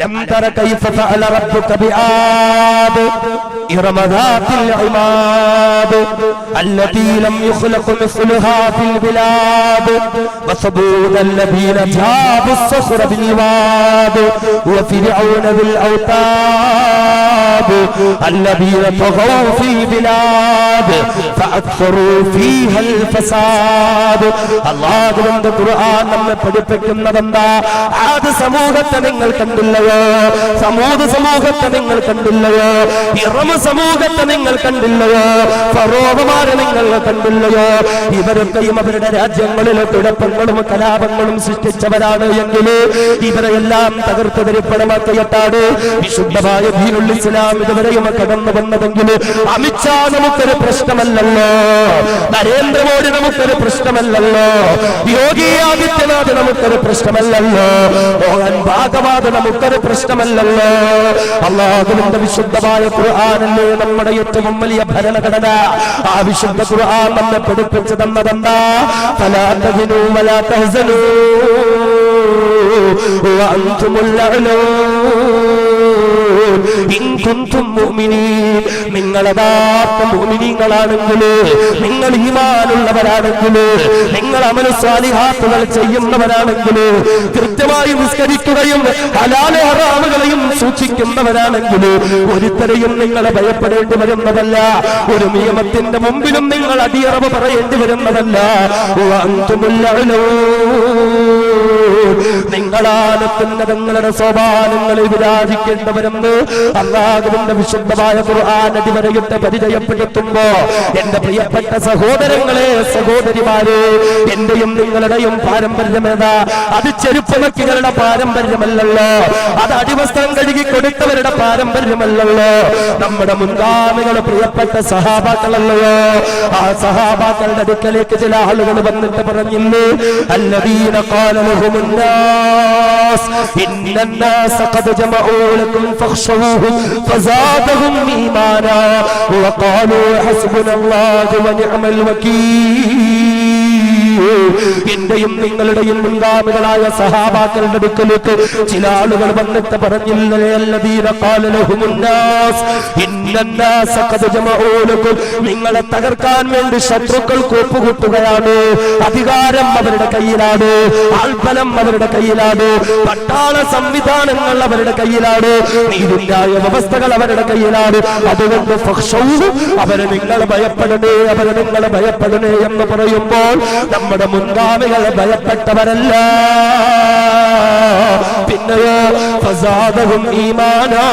لم تر كيف فعل ربك بعاد إرم ذات العماد التي لم يخلق مثلها في البلاد وثمود الذين جابوا الصخر بالواد وفرعون بالأوتاد الذين طغوا في البلاد فأكثروا فيها الفساد. അല്ലാഹുവിന്റെ ഖുർആൻ നമ്മെ പഠിപ്പിക്കുന്നതെന്താ? ആദ് സമൂഹത്തെ നിങ്ങൾ കണ്ടില്ലയോ? സമൂദ് സമൂഹത്തെ നിങ്ങൾ കണ്ടില്ലയോ? ഇറമ സമൂഹത്തെ നിങ്ങൾ കണ്ടില്ലയോ? ഫറോവമാരെ നിങ്ങൾ കണ്ടില്ലയോ? ഇവരൊക്കെയും അവരുടെ രാജ്യങ്ങളിലെ കുഴപ്പങ്ങളും കലാപങ്ങളും സൃഷ്ടിച്ചവരാണ് എങ്കിൽ ഇവരെല്ലാം തകർത്ത് തരിപ്പണമാക്കിയിട്ടാണ് വിശുദ്ധമായ ദീനുൽ ഇസ്ലാം ഇതുവരെയും കടന്നു വന്നതെങ്കിൽ അമിത്ഷാ നമുക്കൊരു പ്രശ്നമല്ലല്ലോ, നരേന്ദ്രമോദി നമുക്കൊരു പ്രശ്നമല്ലല്ലോ, യോഗി ആദിത്യനാഥ് നമുക്കൊരു പ്രശ്നമല്ലല്ലോ, മോഹൻ ഭാഗവത് നമുക്കൊരു പ്രശ്നമല്ലല്ലോ. അല്ലാഹുവിന്റെ വിശുദ്ധമായ ഖുർആനല്ലേ നമ്മുടെ ഏറ്റവും വലിയ ഭരണഘടന. ആ വിശുദ്ധ ഖുർആൻ നമ്മെ പഠിപ്പിച്ചു തന്നതെന്താ? ഫലാ തഹിനൂ വലാ തഹ്സനൂ വഅൻതുമുൽ അഅ്ലൂൻ ഇൻ കുൻതും മുഅ്മിനീൻ. നിങ്ങൾ യഥാർത്ഥ മുഅ്മിനീങ്ങളാണെങ്കിൽ, നിങ്ങൾ ഈമാനുള്ളവരാണെങ്കിൽ, നിങ്ങൾ അമൽ സ്വാലിഹാത്തുകൾ ചെയ്യുന്നവരാണെങ്കിൽ, കൃത്യമായി നിസ്കരിക്കുകയും ഹലാല് ഹറാമുകളെയും സൂക്ഷിക്കുന്നവരാണെങ്കിൽ ഒരുത്തരെയും നിങ്ങളെ ഭയപ്പെടേണ്ടി വരുന്നതല്ല, ഒരു നിയമത്തിന്റെ മുമ്പിലും നിങ്ങൾ അടിയറവ് പറയേണ്ടി വരുന്നതല്ല. നിങ്ങളാണ് നിങ്ങളുടെ സ്വഭാവങ്ങളിൽ വിരാജിക്കേണ്ടവരെന്ന് അല്ലാഹുവിന്റെ വിശുദ്ധമായ ഖുർആൻ അടിവരയിട്ട് പരിചയപ്പെടുത്തുമ്പോ എന്റെ പ്രിയപ്പെട്ട സഹോദരങ്ങളെ, സഹോദരിമാരെ, എന്റെയും നിങ്ങളുടെയും പാരമ്പര്യമേതാ? അത് ചെരുപ്പമക്കികളുടെ പാരമ്പര്യമല്ലല്ലോ, അത് അടിവസ്ത്രം കഴുകി കൊടുത്തവരുടെ പാരമ്പര്യമല്ലല്ലോ, നമ്മുടെ മുൻഗാമികളുടെ പ്രിയപ്പെട്ട സഹാബാക്കളല്ലയോ? ആ സഹാബാക്കളുടെ അടുക്കലേക്ക് ചില ആളുകൾ വന്നിട്ട് പറഞ്ഞില്ലേ, അല്ലദീന ഖാല ലഹുമുൻ നാസ് ഇന്നന്നാസ ഖദ് ജമഊ ലക്കും ഫഖ്ശവൂഹും ഫസാദഹും ഈമാനാ വഖാലൂ ഹസ്ബുനല്ലാഹു വനിഅമൽ വകീൽ. എന്റെയും നിങ്ങളുടെയും മുൻഗാമികളായ സഹാബാക്കളുടെ അടുക്കലേക്ക് ചില ആളുകൾ വന്നിട്ട് പറഞ്ഞില്ലേ, അല്ലദീന ഖാല ലഹുമുൻ നാസ് ഇന്നന്നാസ ഖദ് ജമഊ ലക്കും. നിങ്ങളെ തകർക്കാൻ വേണ്ടി ശത്രുക്കൾ കൂപ്പുകൂട്ടുകയാണ്, അധികാരം അവരുടെ കയ്യിലാണ്, ആൾബലം അവരുടെ കയ്യിലാണ്, പട്ടാള സംവിധാനങ്ങൾ അവരുടെ കയ്യിലാണ്, നീതിന്യായ വ്യവസ്ഥകൾ അവരുടെ കയ്യിലാണ്. അതുകൊണ്ട് അവരെ നിങ്ങൾ ഭയപ്പെടണേ, അവരെ നിങ്ങൾ ഭയപ്പെടണേ എന്ന് പറയുമ്പോൾ നമ്മുടെ മുൻഗാമികളെ ഭയപ്പെട്ടവരല്ല, പിന്നെയോ ഫസാദഹും ഈമാനാ.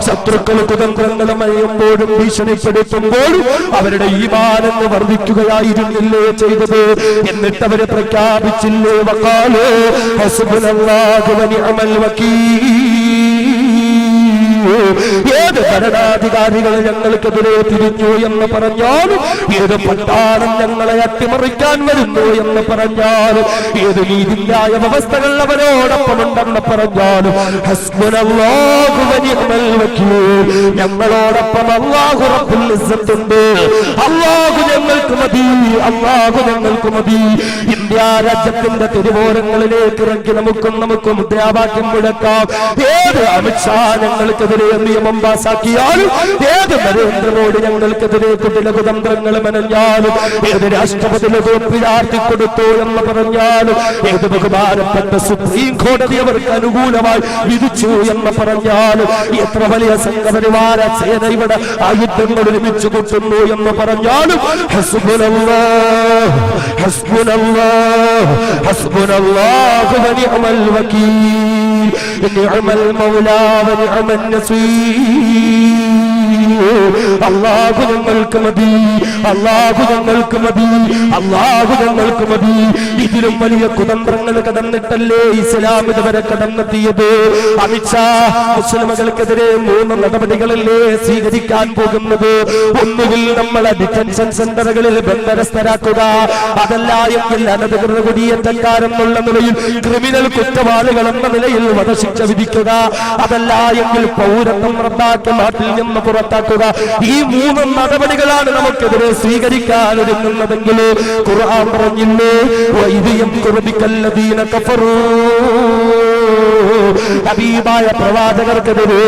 ശത്രുക്കൾ കുതന്ത്രങ്ങളും അഴിയുമ്പോഴും ഭീഷണിപ്പെടുത്തുമ്പോഴും അവരുടെ ഈമാനെന്ന് വർദ്ധിക്കുകയായിരുന്നില്ലേ ചെയ്തത്? എന്നിട്ട് അവരെ പ്രഖ്യാപിച്ചില്ലേ, വഖാലൂ ഹസ്ബുനല്ലാഹു വനിഅമൽ വകീൽ. ഏത് ഭരണാധികാരികൾ ഞങ്ങൾക്കെതിരെ തിരിഞ്ഞു എന്ന് പറഞ്ഞാലും, ഏത് പട്ടാളം ഞങ്ങളെ അട്ടിമറിക്കാൻ വരുന്നു എന്ന് പറഞ്ഞാലും, ഏത് നീതിന്യായ വ്യവസ്ഥകൾ അവരോടൊപ്പമുണ്ടെന്ന് പറഞ്ഞാലും, ഹസ്ബുനല്ലാഹു വനിഅമൽ വകീൽ, ഞങ്ങളോടൊപ്പം അല്ലാഹു റബ്ബുൽ ഇസ്സത്തുണ്ട്, അല്ലാഹു ഞങ്ങൾക്ക് മതി, അല്ലാഹു ഞങ്ങൾക്ക് മതി. ഇന്ത്യ രാജ്യത്തിന്റെ തിരുവോരങ്ങളിലേക്ക് ഇറങ്ങി നമുക്ക് മുദ്രാവാക്യം മുഴക്കാം. ഏത് അമിത്ഷാ ഞങ്ങൾക്കെതിരെ നിയമം പാസാക്കിയാലും, ഏത് നരേന്ദ്രമോദി ഞങ്ങൾക്കെതിരെ കുടില കുതന്ത്രങ്ങൾ മെനഞ്ഞാലും, ഏത് രാഷ്ട്രപതി ലോകപ്രിയാർത്തി കൊടുത്തു എന്ന് പറഞ്ഞാലും, ഏത് ബഹുമാനപ്പെട്ട സുപ്രീം കോടതി അവർക്ക് അനുകൂലമായി വിധിച്ചു എന്ന് പറഞ്ഞാലും, എത്ര വലിയ സംഘപരിവാര സേന ഇവിടെ ആയുധങ്ങൾ ഒരുമിച്ച് കൂട്ടുന്നു എന്ന് പറഞ്ഞാലും, ഹസ്ബുനല്ലാഹ് ഹസ്ബുനല്ലാഹ് ഹസ്ബുനല്ലാഹു വനിഅമൽ വകീൽ, നിഅമൽ മൗലാ വനിഅമൻ നസീർ. അല്ലാഹു ഞങ്ങൾക്ക് മതി, അല്ലാഹു ഞങ്ങൾക്ക് മതി, അല്ലാഹു ഞങ്ങൾക്ക് മതി. ഇതിലും വലിയ കുതന്ത്രങ്ങൾ കടന്നിട്ടല്ലേ ഇസ്ലാം ഇതുവരെ കടന്നെത്തിയത്? അമിത്ഷാ മുസ്ലിമുകൾക്കെതിരെ 3 നടപടികളല്ലേ സ്വീകരിക്കാൻ പോകുന്നത്. ഒന്നുകിൽ നമ്മളെ ഡിറ്റൻഷൻ സെന്ററുകളിൽ ബന്ധനസ്ഥരാക്കുക, അതല്ല എങ്കിൽ അനധികൃത കുടിയേറ്റക്കാരെന്നുള്ള നിലയിൽ ക്രിമിനൽ കുറ്റവാളികൾ എന്ന നിലയിൽ വധശിക്ഷ വിധിക്കുക, അതല്ല എങ്കിൽ പൗരത്വം റദ്ദാക്കി നാട്ടിൽ നിന്ന് പുറത്താക്കുക. ഈ 3 നടപടികളാണ് നമുക്കെതിരെ സ്വീകരിക്കാൻ ഒരുങ്ങുന്നതെങ്കിൽ ഖുർആൻ പറഞ്ഞില്ലേ, വൈദിയം കുർബിക്കല്ലദീന കഫറൂ ഹബീബായ പ്രവാചകർക്കെതിരെ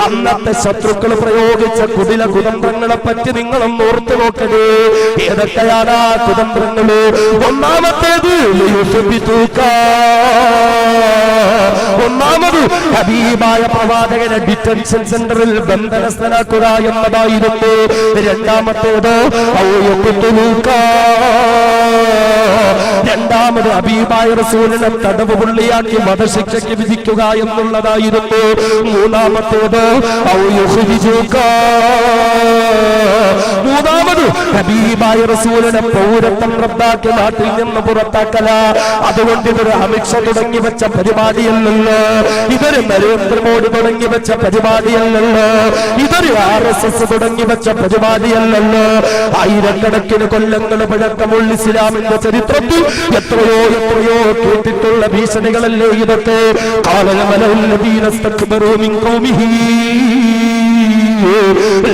അന്നത്തെ ശത്രുക്കൾ പ്രയോഗിച്ച കുടില കുതന്ത്രങ്ങളെ പറ്റി നിങ്ങളൊന്ന് ഓർത്തു നോക്കണേ. ഏതൊക്കെയാണ് ആ കുതന്ത്രങ്ങള്? ഒന്നാമത്തേത് ഒന്നാമത് ഹബീബായ പ്രവാചകനെ ഡിറ്റൻഷൻ സെന്ററിൽ ബന്ധനസ്ഥനാക്കുക എന്നതായിരുന്നു. രണ്ടാമത്തേത് രണ്ടാമത് ഹബീബായ റസൂലിനെ തടവ് പുള്ളിയാക്കി വധശിക്ഷയ്ക്ക് വിധിക്കുക എന്നുള്ളതായിരുന്നു. മൂന്നാമത്തേത് മൂന്നാമത് ഹബീബായ റസൂലിനെ പൗരത്വം റദ്ദാക്കി നാട്ടിൽ നിന്ന് പുറത്താക്കല. അതുകൊണ്ട് ഇതൊരു അമിത്ഷാ തുടങ്ങി വെച്ച പരിപാടിയല്ലല്ലോ, ഇതൊരു നരേന്ദ്രമോദി തുടങ്ങി വെച്ച പരിപാടിയല്ലല്ലോ, ഇതൊരു RSS തുടങ്ങി വെച്ച പരിപാടിയല്ലല്ലോ. ആയിരക്കണക്കിന് കൊല്ലങ്ങൾ പഴക്കമുള്ള ഇസ്ലാമിന്റെ ചരിത്രത്തിൽ എത്രയോ എത്രയോ കേട്ടിട്ടുള്ള ഭീഷണികളല്ലേ ഇതൊക്കെ.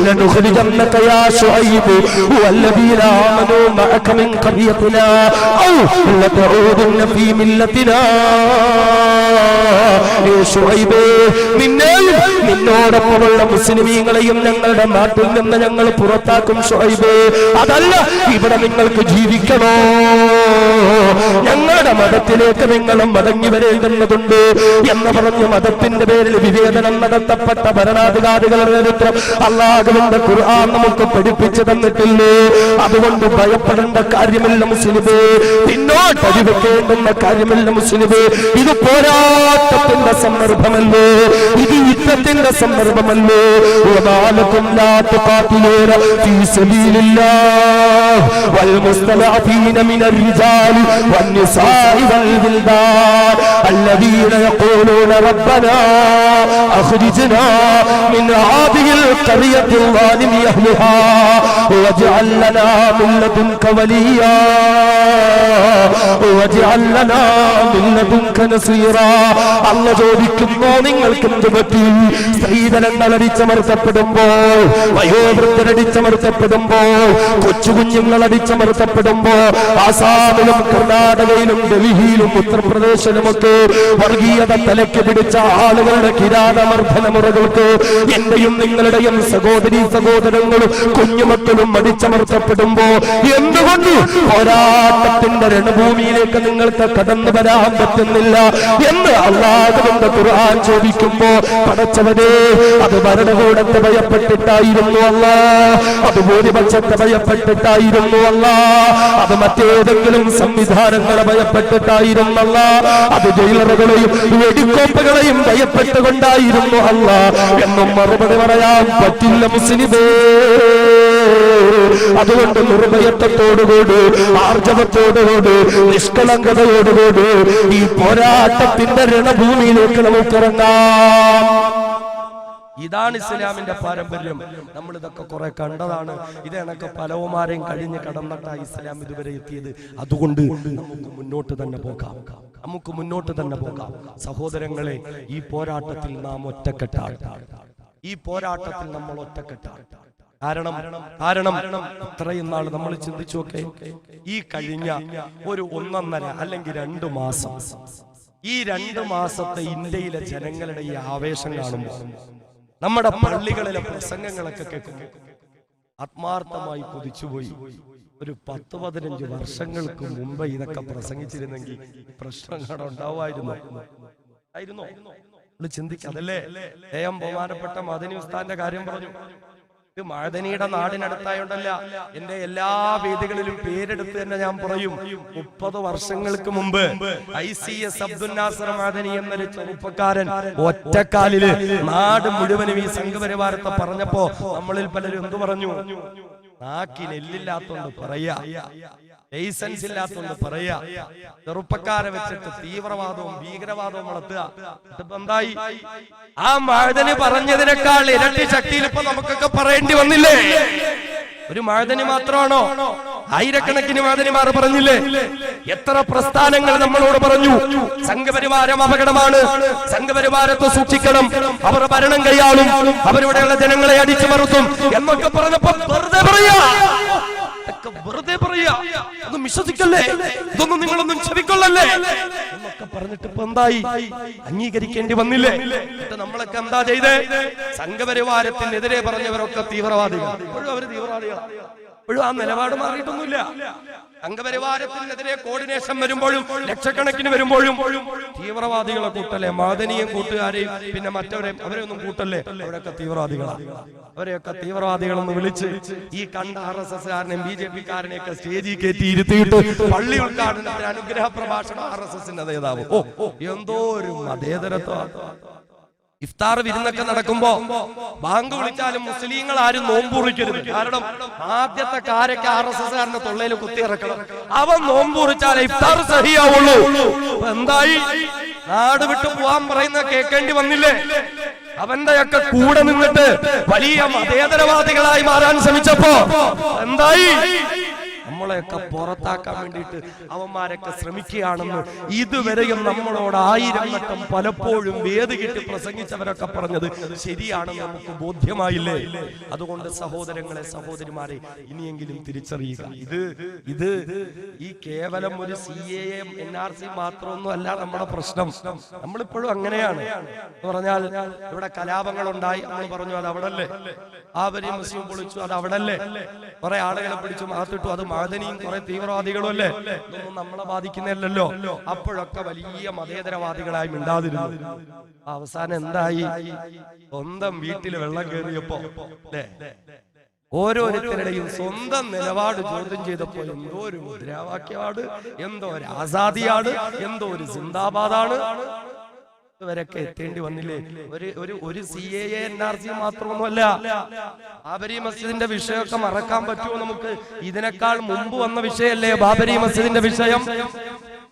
لنخرجنك يا شعيب والذين آمنوا معك من قريتنا أو لتعودن في ملتنا. നിന്നോടൊപ്പമുള്ള മുസ്ലിമീങ്ങളെയും ഞങ്ങളുടെ നാട്ടിൽ നിന്ന് ഞങ്ങൾ പുറത്താക്കും ഷുഐബേ. അതല്ല, ഇവിടെ നിങ്ങൾക്ക് ജീവിക്കണോ, ഞങ്ങളുടെ മതത്തിലേക്ക് നിങ്ങളും മടങ്ങി വരേണ്ടുന്നതുണ്ട് എന്ന് പറഞ്ഞ് മതത്തിന്റെ പേരിൽ വിവേചനം നടത്തപ്പെട്ട ഭരണാധികാരികളുടെ ചരിത്രം അല്ലാഹുവിന്റെ ഖുർആൻ നമുക്ക് പഠിപ്പിച്ചു തന്നിട്ടില്ലേ? അതുകൊണ്ട് ഭയപ്പെടേണ്ട കാര്യമില്ല മുസ്ലിമേ, പിന്നോട്ട് അടിവെക്കേണ്ടുന്ന കാര്യമില്ല മുസ്ലിമേ. ഇത് പോരാട്ടത്തിന്റെ സന്ദർഭമല്ലേ, ഇത് യുദ്ധത്തിന്റെ സന്ദർഭമല്ലേ. വമാലകും ലാ തുഖാതിലൂന ഫീ സബീലില്ലാഹ് വൽ മുസ്തദഅഫീന മിനർ റിജാലി വൻ നിസാഇ വൽ വിൽദാൻ الذين يقولون ربنا أخرجنا من هذه القرية الظالم أهلها واجعل لنا من لدنك وليا واجعل لنا من لدنك نصيرا. അല്ലാഹു ചോദിക്കുന്നു, നിങ്ങൾക്ക് എന്ത് പറ്റി? സ്ത്രീധനങ്ങൾ അടിച്ചമർത്തപ്പെടുമ്പോൾ, വയോവൃദ്ധരടിച്ചമർത്തപ്പെടുമ്പോൾ, കൊച്ചുകുഞ്ഞുങ്ങൾ അടിച്ചമർത്തപ്പെടുമ്പോൾ, ആസാമിലും കർണാടകയിലും ഡൽഹിയിലും ഉത്തർപ്രദേശിലുമൊക്കെ വർഗീയത തലയ്ക്ക് പിടിച്ച ആളുകളുടെ കിരാതമർദ്ദന മുറകൾക്ക് എന്റെയും നിങ്ങളുടെയും സഹോദരീ സഹോദരങ്ങളും കുഞ്ഞുമക്കളും അടിച്ചമർത്തപ്പെടുമ്പോ എന്തുകൊണ്ട് പോരാട്ടത്തിന്റെ രണഭൂമിയിലേക്ക് നിങ്ങൾക്ക് കടന്നു വരാൻ പറ്റുന്നില്ല എന്ന് അല്ലാഹുവിന്റെ ഖുർആൻ ചോദിക്കുമ്പോ, പടച്ചവനെ, അത് ഭരണകൂടത്തെ ഭയപ്പെട്ടിട്ടായിരുന്നു അല്ലാ, അത് ഭൂരിപക്ഷത്തെ ഭയപ്പെട്ടിട്ടായിരുന്നു അല്ലാ, അത് മറ്റേതെങ്കിലും സംവിധാനങ്ങളെ ഭയപ്പെട്ടിട്ടായിരുന്നല്ല, അത് ജയിലറുകളെയും വെടിക്കോപ്പുകളെയും ഭയപ്പെട്ടുകൊണ്ടായിരുന്നു അല്ലാ എന്നും മറുപടി പറയാൻ പറ്റില്ല മുസ്ലിമേ. അതുകൊണ്ട് നിർഭയത്വത്തോടുകൂടി, ആർജവത്തോടുകൂടി, നിഷ്കളങ്കതയോടുകൂടി ഈ പോരാട്ടത്തിന്റെ രണഭൂമിയിലേക്ക് നമുക്കിറങ്ങാം. ഇതാണ് ഇസ്ലാമിന്റെ പാരമ്പര്യം. നമ്മൾ ഇതൊക്കെ കുറെ കണ്ടതാണ്. ഇതെനക്ക് പലവുമാരെയും കഴിഞ്ഞ് കടന്നിട്ട ഇസ്ലാം ഇതുവരെ എത്തിയത്. അതുകൊണ്ട് നമുക്ക് മുന്നോട്ട് തന്നെ പോകാം, നമുക്ക് മുന്നോട്ട് തന്നെ പോകാം. സഹോദരങ്ങളെ, ഈ പോരാട്ടത്തിൽ നാം ഒറ്റക്കെട്ടാണ്, ഈ പോരാട്ടത്തിൽ നമ്മൾ ഒറ്റക്കെട്ടാണ്. കാരണം ഇത്രയും നാൾ നമ്മൾ ചിന്തിച്ചു നോക്കെ, ഈ കഴിഞ്ഞ ഒരു 1.5 അല്ലെങ്കിൽ 2 മാസം, ഈ 2 മാസത്തെ ഇന്ത്യയിലെ ജനങ്ങളുടെ ഈ ആവേശം കാണുമ്പോൾ, നമ്മുടെ പള്ളികളിലെ പ്രസംഗങ്ങളൊക്കെ കേൾക്കുന്നു, ആത്മാർത്ഥമായി കൊതിച്ചുപോയി. ഒരു 10-15 വർഷങ്ങൾക്ക് മുമ്പ് ഇതൊക്കെ പ്രസംഗിച്ചിരുന്നെങ്കിൽ പ്രശ്നങ്ങൾ ഉണ്ടാവുമായിരുന്നു. ചിന്തിക്കതല്ലേ? ബഹുമാനപ്പെട്ട മദനി ഉസ്താദിന്റെ കാര്യം പറഞ്ഞു. മഅദനിയുടെ നാടിനടുത്തായോണ്ടല്ല, എന്റെ എല്ലാ വേദികളിലും പേരെടുത്ത് തന്നെ ഞാൻ പറയും. 30 വർഷങ്ങൾക്ക് മുമ്പ് ICS അബ്ദുൽ നാസർ മഅദനി എന്നൊരു ചെറുപ്പക്കാരൻ ഒറ്റക്കാലില് നാട് മുഴുവനും ഈ സംഘപരിവാരത്തെ പറഞ്ഞപ്പോ നമ്മളിൽ പലരും എന്തു പറഞ്ഞു? നാക്കിന് എല്ലില്ലാത്തോണ്ട് പറയാ, ലൈസൻസ് ഇല്ലാത്തോണ്ട് പറയാ, ചെറുപ്പക്കാരെ വെച്ചിട്ട് തീവ്രവാദവും ഭീകരവാദവും വളർത്തുക. എന്തായി? ആ മഅദനി പറഞ്ഞതിനേക്കാൾ ഇരട്ടി ശക്തിയിൽ ഇപ്പൊ നമുക്കൊക്കെ പറയേണ്ടി വന്നില്ലേ? ഒരു മഅദനി മാത്രമാണോ? ആയിരക്കണക്കിന് മഅദനിമാർ പറഞ്ഞില്ലേ? എത്ര പ്രസ്ഥാനങ്ങൾ നമ്മളോട് പറഞ്ഞു സംഘപരിവാരം അപകടമാണ്, സംഘപരിവാരത്തെ സൂക്ഷിക്കണം, അവർ ഭരണം കൈയാളും, അവരിവിടെയുള്ള ജനങ്ങളെ അടിച്ചു മറുത്തും എന്നൊക്കെ പറഞ്ഞപ്പോ വെറുതെ പറയാ. വെറുതെ പറയാ, ഒന്നും വിശ്വസിക്കല്ലേ, ഇതൊന്നും നിങ്ങളൊന്നും ചെവിക്കൊള്ളല്ലേ എന്നൊക്കെ പറഞ്ഞിട്ട് ഇപ്പൊ എന്തായി? അംഗീകരിക്കേണ്ടി വന്നില്ലേ? എന്നിട്ട് നമ്മളൊക്കെ എന്താ ചെയ്തേ? സംഘപരിവാരത്തിനെതിരെ പറഞ്ഞവരൊക്കെ തീവ്രവാദികൾ. ഇപ്പോഴും അവര് തീവ്രവാദികളാണ്. ഇപ്പോഴും ആ നിലപാട് മാറിയിട്ടൊന്നുമില്ല. സംഘപരിവാരത്തിനെതിരെ കോർഡിനേഷൻ വരുമ്പോഴും ലക്ഷക്കണക്കിന് വരുമ്പോഴും തീവ്രവാദികളെ കൂട്ടല്ലേ, മാദനിയും കൂട്ടുകാരെയും പിന്നെ മറ്റവരെ അവരെയൊന്നും കൂട്ടല്ലേ, അവരൊക്കെ തീവ്രവാദികളാണ്. അവരെയൊക്കെ തീവ്രവാദികളെന്ന് വിളിച്ച് ഈ കണ്ട RSSകാരനെയും BJP-കാരനെയൊക്കെ സ്റ്റേജിൽ കയറ്റി ഇരുത്തിയിട്ട് പള്ളി ഉദ്ഘാടനത്തിന് അനുഗ്രഹ പ്രഭാഷണം RSSന്റെ നേതാവ്. എന്തോ ഒരു മതേതരത്വം. ഇഫ്താർ വിരുന്നൊക്കെ നടക്കുമ്പോ ബാങ്ക് വിളിച്ചാലും മുസ്ലിങ്ങൾ ആരും നോമ്പുറിക്കരുത്. കാരണം ആദ്യത്തെ കാരൊക്കെ RSSകാരന്റെ തൊള്ളയിൽ കുത്തിയിറക്കണം. അവൻ നോമ്പുറിച്ചാലേ ഇഫ്താർ സഹിയാവുള്ളൂ. എന്തായി? നാട് വിട്ടു പോവാൻ പറയുന്ന കേൾക്കേണ്ടി വന്നില്ലേ? അവന്റെയൊക്കെ കൂടെ നിന്നിട്ട് വലിയ മതേതരവാദികളായി മാറാൻ ശ്രമിച്ചപ്പോ എന്തായി? നമ്മളെയൊക്കെ പുറത്താക്കാൻ വേണ്ടിയിട്ട് അവന്മാരൊക്കെ ശ്രമിക്കുകയാണെന്ന് ഇതുവരെയും നമ്മളോട് 1000 വട്ടം പലപ്പോഴും വേദി കിട്ടി പ്രസംഗിച്ചവരൊക്കെ പറഞ്ഞത് ശരിയാണെന്ന് നമുക്ക് ബോധ്യമായില്ലേ? അതുകൊണ്ട് സഹോദരങ്ങളെ, സഹോദരിമാരെ, ഇനിയെങ്കിലും തിരിച്ചറിയുക. ഇത് ഈ കേവലം ഒരു CAA NRC മാത്രമൊന്നും അല്ല നമ്മുടെ പ്രശ്നം. നമ്മളിപ്പോഴും അങ്ങനെയാണ് എന്ന് പറഞ്ഞാൽ, ഇവിടെ കലാപങ്ങൾ ഉണ്ടായി, നമ്മൾ പറഞ്ഞു അത് അവിടല്ലേ. ആവരി മുസ്ലിം പൊളിച്ചു, അത് അവിടല്ലേ. കുറെ ആളുകളെ പിടിച്ചു മാത്തിട്ടു, അത് മാദനിയും കുറെ തീവ്രവാദികളും അല്ലേ. ഇതൊന്നും നമ്മളെ ബാധിക്കുന്നില്ലല്ലോ. അപ്പോഴൊക്കെ വലിയ മതേതരവാദികളായി മിണ്ടാതിരുന്നു. അവസാനം എന്തായി? സ്വന്തം വീട്ടിൽ വെള്ളം കയറിയപ്പോ അല്ലേ, ഓരോരുത്തരുടെയും സ്വന്തം നിലപാട് ചോദ്യം ചെയ്തപ്പോ എന്തോ ഒരു മുദ്രാവാക്യമാണ്, എന്തോ ഒരു ആസാദിയാണ്, എന്തോ ഒരു സിന്ദാബാദാണ്. വരൊക്കെ എത്തേണ്ടി വന്നില്ലേ? ഒരു CAA NRC മാത്രമൊന്നുമല്ല. ബാബരി മസ്ജിദിന്റെ വിഷയമൊക്കെ മറക്കാൻ പറ്റുമോ നമുക്ക്? ഇതിനേക്കാൾ മുമ്പ് വന്ന വിഷയല്ലേ ബാബരി മസ്ജിദിന്റെ വിഷയം?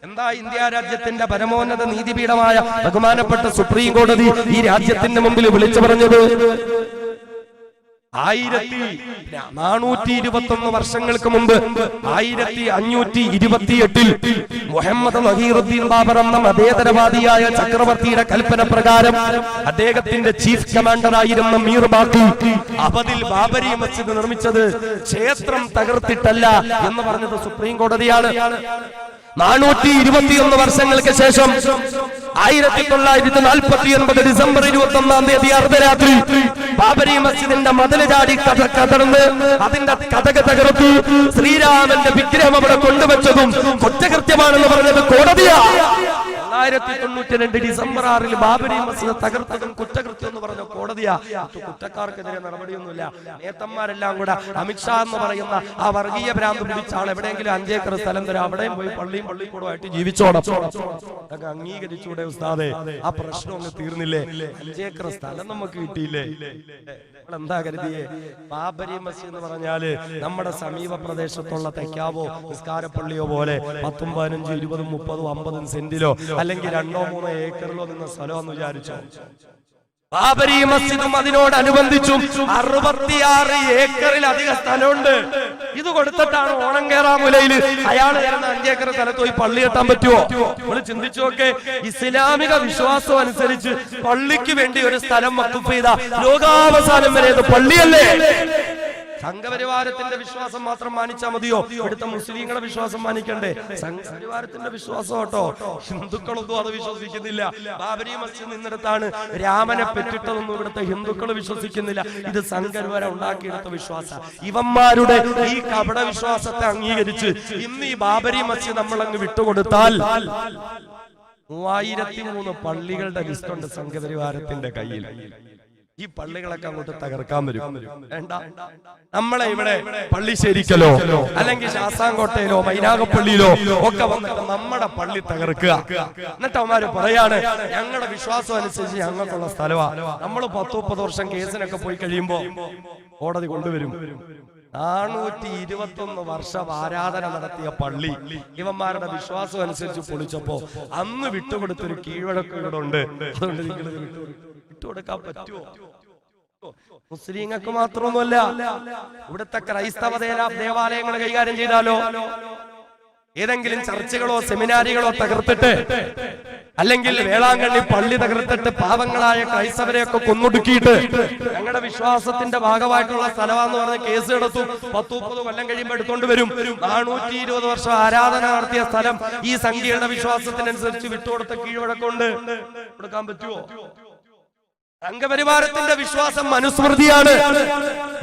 എന്താ ഇന്ത്യ രാജ്യത്തിന്റെ പരമോന്നത നീതിപീഠമായ ബഹുമാനപ്പെട്ട സുപ്രീം കോടതി ഈ രാജ്യത്തിന്റെ മുമ്പിൽ വിളിച്ചു പറഞ്ഞത്? 1421 വർഷങ്ങൾക്ക് മുമ്പ് 1528 മുഹമ്മദ് വഹീറുദ്ദീൻ ബാബർ എന്ന മതേതരവാദിയായ ചക്രവർത്തിയുടെ കൽപ്പന പ്രകാരം അദ്ദേഹത്തിന്റെ ചീഫ് കമാൻഡർ ആയിരുന്ന മീർ ബാക്കി അബദിൽ ബാബരി മസ്ജിദ് നിർമ്മിച്ചത് ക്ഷേത്രം തകർത്തിട്ടല്ല എന്ന് പറഞ്ഞത് സുപ്രീം കോടതിയാണ്. 421 വർഷങ്ങൾക്ക് ശേഷം 1949 ഡിസംബർ 21-ാം തീയതി അർദ്ധരാത്രി ബാബരി മസ്ജിദിന്റെ മതില് ചാടി കടന്ന് അതിന്റെ കതക് തകർത്തു ശ്രീരാമന്റെ വിഗ്രഹം അവിടെ കൊണ്ടുവച്ചതും കുറ്റകൃത്യമാണെന്ന് പറഞ്ഞത് കോടതിയാ. 1992 ഡിസംബർ 6 ബാബരി മസ്ജിദ് തകർത്തതും കുറ്റകൃത്യം എന്ന് പറഞ്ഞ കോടതിയാ. കുറ്റക്കാർക്കെതിരെ നടപടിയൊന്നുമില്ല. നേതന്മാരെല്ലാം കൂടെ അമിത്ഷാ എന്ന് പറയുന്ന ആ വർഗീയ ഭ്രാന്ത് പിടിച്ച ആൾ എവിടെയെങ്കിലും 5 ഏക്കർ സ്ഥലം തരാം, അവിടെയും പോയി പള്ളിയും പള്ളിക്കൂടമായിട്ട് ജീവിച്ചോണം. അതൊക്കെ അംഗീകരിച്ചൂടെ ഉസ്താദേ? ആ പ്രശ്നം ഒന്ന് തീർന്നില്ലേ? 5 ഏക്കർ സ്ഥലം നമുക്ക് കിട്ടിയില്ലേ? എന്താ കരുതിയേ? ബാബരി മസ്ജിദ് എന്ന് പറഞ്ഞാല് നമ്മുടെ സമീപ പ്രദേശത്തുള്ള തെക്കാവോ നിസ്കാരപ്പള്ളിയോ പോലെ 10, 15, 20, 30, 50 സെന്റിലോ അല്ലെങ്കിൽ 2, 3 ഏക്കറിലോ നിന്ന സ്ഥലമെന്ന് വിചാരിച്ചോ? ബാബരി മസ്ജിദും അതിനോടനുബന്ധിച്ചും 66 ഏക്കറിലധികം സ്ഥലമുണ്ട്. ഇത് കൊടുത്തിട്ടാണ് ഓണം കേറാമുലയില് അയാള് 5 ഏക്കർ സ്ഥലത്ത് പോയി പള്ളി കെട്ടാൻ പറ്റുമോ? നമ്മൾ ചിന്തിച്ചു നോക്കെ. ഇസ്ലാമിക വിശ്വാസം അനുസരിച്ച് പള്ളിക്ക് വേണ്ടി ഒരു സ്ഥലം വഖഫ് ചെയ്ത ലോകാവസാനം വരെ ഇത് പള്ളിയല്ലേ? സംഘപരിവാരത്തിന്റെ വിശ്വാസം മാത്രം മാനിച്ചാൽ മതിയോ? ഇവിടുത്തെ മുസ്ലിങ്ങളുടെ വിശ്വാസം മാനിക്കണ്ടേ? സംഘപരിവാരത്തിന്റെ വിശ്വാസം കേട്ടോ. ഹിന്ദുക്കളൊന്നും അത് വിശ്വസിക്കുന്നില്ല. ബാബരി മസ്ജിദ് നിന്നിടത്താണ് രാമനെ പെറ്റിട്ടതൊന്നും ഇവിടുത്തെ ഹിന്ദുക്കൾ വിശ്വസിക്കുന്നില്ല. ഇത് സംഘപരിവാരം ഉണ്ടാക്കിയെടുത്ത വിശ്വാസം. ഇവന്മാരുടെ ഈ കപട വിശ്വാസത്തെ അംഗീകരിച്ച് ഇന്ന് ഈ ബാബരി മസ്ജിദ് നമ്മൾ അങ്ങ് വിട്ടുകൊടുത്താൽ 3003 പള്ളികളുടെ ലിസ്റ്റുണ്ട് സംഘപരിവാരത്തിന്റെ കയ്യിൽ. ഈ പള്ളികളൊക്കെ അങ്ങോട്ട് തകർക്കാൻ വരും. വേണ്ട, നമ്മളെ ഇവിടെ പള്ളിശ്ശേരിക്കലോ അല്ലെങ്കിൽ ശാസ്താംകോട്ടയിലോ മൈനാഗപ്പള്ളിയിലോ ഒക്കെ വന്നിട്ട് നമ്മുടെ പള്ളി തകർക്കുക. എന്നിട്ട് അവന്മാര് പറയാണ് ഞങ്ങളുടെ വിശ്വാസം അനുസരിച്ച് ഞങ്ങൾക്കുള്ള സ്ഥലമാണ്. നമ്മൾ 10-30 വർഷം കേസിനൊക്കെ പോയി കഴിയുമ്പോ കോടതി കൊണ്ടുവരും. 421 വർഷം ആരാധന നടത്തിയ പള്ളി ഇവന്മാരുടെ വിശ്വാസം അനുസരിച്ച് പൊളിച്ചപ്പോ അന്ന് വിട്ടുകൊടുത്തൊരു കീഴ്വഴക്കം ഇവിടെ ഉണ്ട്. അതുകൊണ്ട് നിങ്ങൾ വിട്ടുകൊടുക്കാൻ പറ്റുമോ? മുസ്ലിങ്ങൾക്ക് മാത്രമൊന്നുമല്ല, ഇവിടുത്തെ ക്രൈസ്തവ ദേവാലയങ്ങൾ കൈകാര്യം ചെയ്താലോ? ഏതെങ്കിലും ചർച്ചകളോ സെമിനാരികളോ തകർത്തിട്ട്, അല്ലെങ്കിൽ വേളാങ്കണ്ണി പള്ളി തകർത്തിട്ട് പാവങ്ങളായ ക്രൈസ്തവരെയൊക്കെ കൊന്നൊടുക്കിയിട്ട് ഞങ്ങളുടെ വിശ്വാസത്തിന്റെ ഭാഗമായിട്ടുള്ള സ്ഥലമാണെന്ന് പറഞ്ഞ് കേസ് എടുത്തു. 10-30 കൊല്ലം കഴിയുമ്പോൾ എടുത്തോണ്ട് വരും. 420 വർഷം ആരാധന നടത്തിയ സ്ഥലം ഈ സംഖ്യയുടെ വിശ്വാസത്തിനനുസരിച്ച് വിട്ടുകൊടുത്ത കീഴ്വഴക്കൊണ്ട് കൊടുക്കാൻ പറ്റുമോ? സംഘപരിവാരത്തിന്റെ വിശ്വാസം മനുസ്മൃതിയാണ്.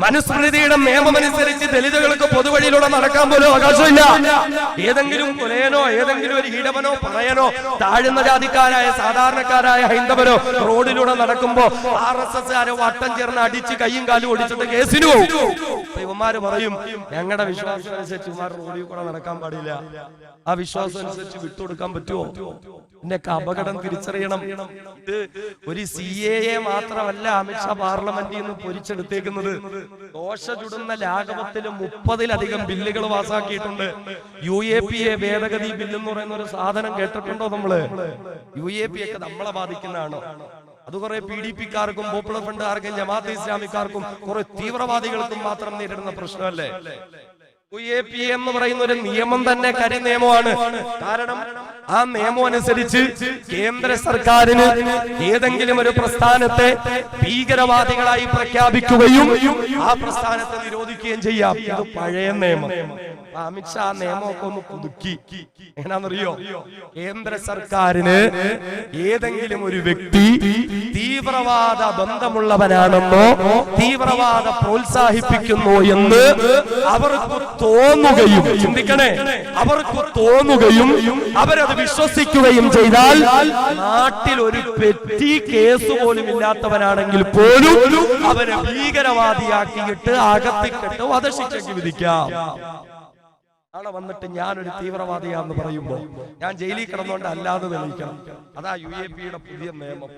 മനുസ്മൃതിയുടെ നിയമമനുസരിച്ച് ദലിതുകൾക്ക് പൊതുവഴിയിലൂടെ നടക്കാൻ പോലും അവകാശമില്ല. ഏതെങ്കിലും കൊലയനോ ഏതെങ്കിലും ഒരു ഈടവനോ പറയനോ താഴ്ന്ന ജാതിക്കാരായ സാധാരണക്കാരായ ഹൈന്ദവരോ റോഡിലൂടെ നടക്കുമ്പോ RSSകാരെ വട്ടം ചേർന്ന് അടിച്ച് കയ്യും കാലും ഒടിച്ചിട്ട് കേസിന് പോകും. ഇവന്മാര് പറയും ഞങ്ങളുടെ വിശ്വാസം അനുസരിച്ച് ഇവന്മാർ റോഡിൽ കൂടെ നടക്കാൻ പാടില്ല. ആ വിശ്വാസം അനുസരിച്ച് വിട്ടുകൊടുക്കാൻ പറ്റുമോ? ഇതിന്റെയൊക്കെ അപകടം തിരിച്ചറിയണം. ഇത് ഒരു CAA മാത്രമല്ല അമിത്ഷാ പാർലമെന്റിൽ നിന്ന് പൊരിച്ചെടുത്തേക്കുന്നത്. ദോശ ചുടുന്ന ലാഘവത്തിൽ 30-ലധികം ബില്ലുകൾ പാസാക്കിയിട്ടുണ്ട്. UAPA ഭേദഗതി ബില്ല് എന്ന് പറയുന്ന ഒരു സാധനം കേട്ടിട്ടുണ്ടോ നമ്മള്? UAPA ഒക്കെ നമ്മളെ ബാധിക്കുന്നതാണോ? അത് കുറെ PDPക്കാർക്കും പോപ്പുലർ ഫ്രണ്ടുകാർക്കും ജമാഅത്തെ ഇസ്ലാമിക്കാർക്കും കുറെ തീവ്രവാദികൾക്കും മാത്രം നേരിടുന്ന പ്രശ്നമല്ലേ? UAPA എന്ന് പറയുന്ന ഒരു നിയമം തന്നെ കരി നിയമമാണ്. കാരണം ആ നിയമം അനുസരിച്ച് കേന്ദ്ര സർക്കാരിന് ഏതെങ്കിലും ഒരു പ്രസ്ഥാനത്തെ ഭീകരവാദികളായി പ്രഖ്യാപിക്കുകയും ആ പ്രസ്ഥാനത്തെ നിരോധിക്കുകയും ചെയ്യാം. ഇത് പഴയ നിയമം. അമിത്ഷാ നിയമമൊക്കെ ഒന്ന് പുതുക്കി. എങ്ങനാന്നറിയോ? കേന്ദ്ര സർക്കാരിന് ഏതെങ്കിലും ഒരു വ്യക്തി തീവ്രവാദ ബന്ധമുള്ളവനാണെന്നോ തീവ്രവാദ പ്രോത്സാഹിപ്പിക്കുന്നു എന്ന് അവർക്ക് തോന്നുകയും, ചിന്തിക്കണേ, അവർക്ക് തോന്നുകയും അവരത് വിശ്വസിക്കുകയും ചെയ്താൽ നാട്ടിൽ ഒരു പെറ്റി കേസ് പോലും ഇല്ലാത്തവനാണെങ്കിൽ പോലും അവരെ ഭീകരവാദിയാക്കിയിട്ട് അകത്തിക്കിട്ട് വധശിക്ഷയ്ക്ക് വിധിക്കാം. നാളെ വന്നിട്ട് ഞാനൊരു തീവ്രവാദിയാന്ന് പറയുമ്പോൾ ഞാൻ ജയിലിൽ കിടന്നുകൊണ്ട് അല്ലാതെ തെളിയിക്കണം. അതാ UAPയുടെ പുതിയ നിയമം.